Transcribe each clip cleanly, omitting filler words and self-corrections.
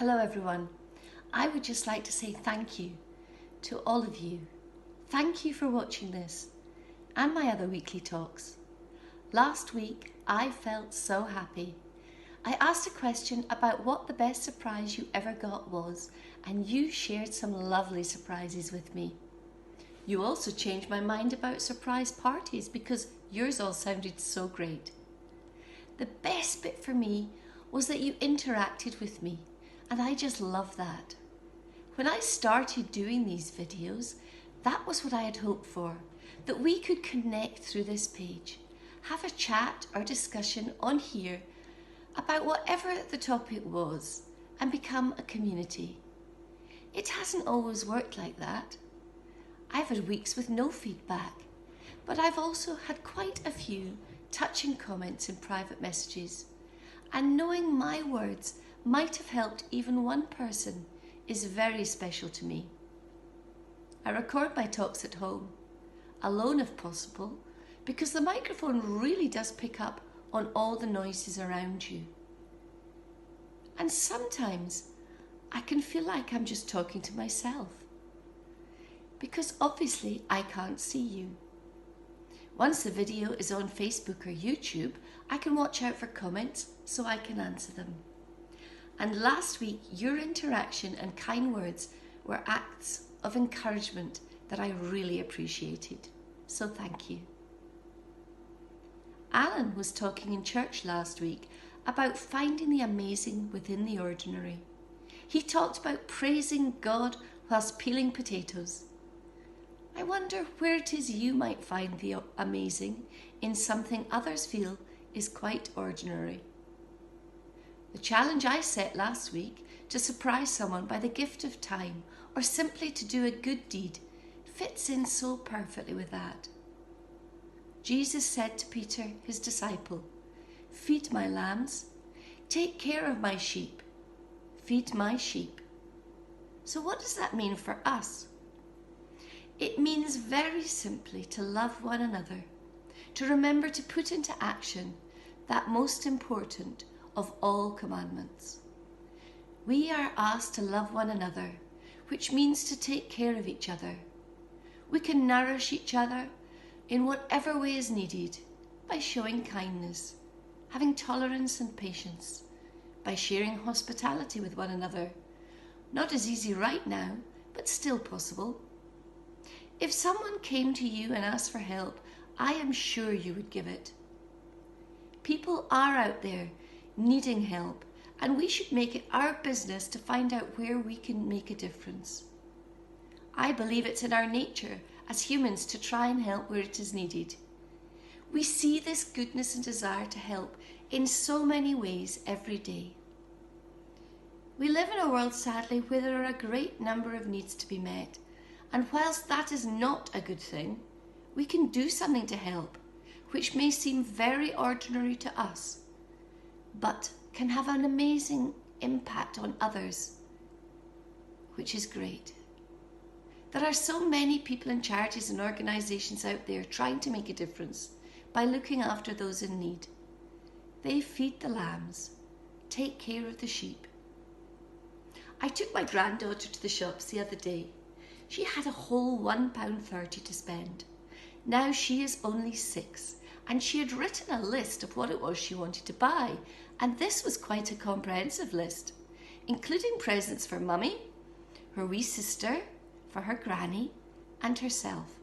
Hello everyone. I would just like to say thank you to all of you. Thank you for watching this and my other weekly talks. Last week I felt so happy. I asked a question about what the best surprise you ever got was, and you shared some lovely surprises with me. You also changed my mind about surprise parties because yours all sounded so great. The best bit for me was that you interacted with me, and I just love that. When I started doing these videos, that was what I had hoped for, that we could connect through this page, have a chat or discussion on here about whatever the topic was and become a community. It hasn't always worked like that. I've had weeks with no feedback, but I've also had quite a few touching comments in private messages, and knowing my words might have helped even one person is very special to me. I record my talks at home, alone if possible, because the microphone really does pick up on all the noises around you. And sometimes I can feel like I'm just talking to myself, because obviously I can't see you. Once the video is on Facebook or YouTube, I can watch out for comments so I can answer them. And last week, your interaction and kind words were acts of encouragement that I really appreciated. So thank you. Alan was talking in church last week about finding the amazing within the ordinary. He talked about praising God whilst peeling potatoes. I wonder where it is you might find the amazing in something others feel is quite ordinary. The challenge I set last week to surprise someone by the gift of time or simply to do a good deed fits in so perfectly with that. Jesus said to Peter, his disciple, "Feed my lambs, take care of my sheep, feed my sheep." So what does that mean for us? It means very simply to love one another, to remember to put into action that most important of all commandments. We are asked to love one another, which means to take care of each other. We can nourish each other in whatever way is needed by showing kindness, having tolerance and patience, by sharing hospitality with one another. Not as easy right now, but still possible. If someone came to you and asked for help, I am sure you would give it. People are out there needing help, and we should make it our business to find out where we can make a difference. I believe it's in our nature as humans to try and help where it is needed. We see this goodness and desire to help in so many ways every day. We live in a world, sadly, where there are a great number of needs to be met, and whilst that is not a good thing, we can do something to help, which may seem very ordinary to us, but can have an amazing impact on others, which is great. There are so many people and charities and organisations out there trying to make a difference by looking after those in need. They feed the lambs, take care of the sheep. I took my granddaughter to the shops the other day. She had a whole £1.30 to spend. Now she is only 6, and she had written a list of what it was she wanted to buy, and this was quite a comprehensive list, including presents for Mummy, her wee sister, for her granny, and herself.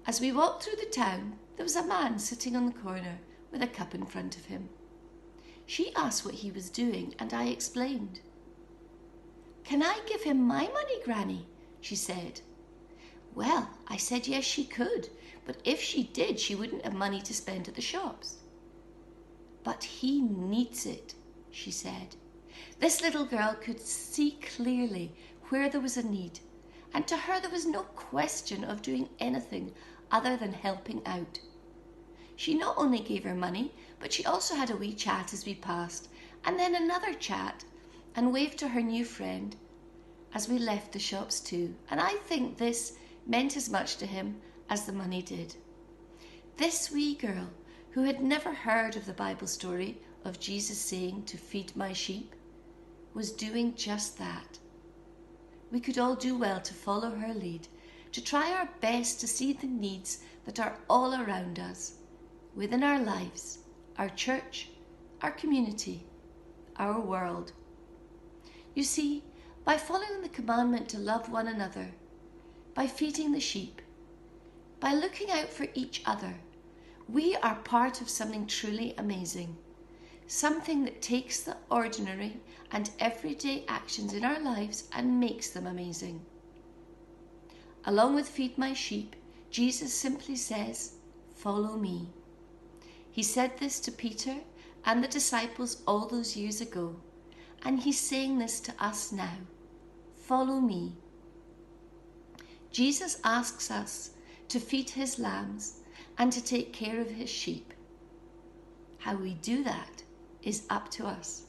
As we walked through the town, there was a man sitting on the corner with a cup in front of him. She asked what he was doing, and I explained. "Can I give him my money, Granny?" she said. Well, I said yes, she could, but if she did, she wouldn't have money to spend at the shops. "But he needs it," she said. This little girl could see clearly where there was a need, and to her there was no question of doing anything other than helping out. She not only gave her money, but she also had a wee chat as we passed, and then another chat, and waved to her new friend as we left the shops too, and I think this meant as much to him as the money did. This wee girl, who had never heard of the Bible story of Jesus saying to feed my sheep, was doing just that. We could all do well to follow her lead, to try our best to see the needs that are all around us, within our lives, our church, our community, our world. You see, by following the commandment to love one another, by feeding the sheep, by looking out for each other, we are part of something truly amazing, something that takes the ordinary and everyday actions in our lives and makes them amazing. Along with feed my sheep, Jesus simply says, follow me. He said this to Peter and the disciples all those years ago, and he's saying this to us now. Follow me. Jesus asks us to feed his lambs and to take care of his sheep. How we do that is up to us.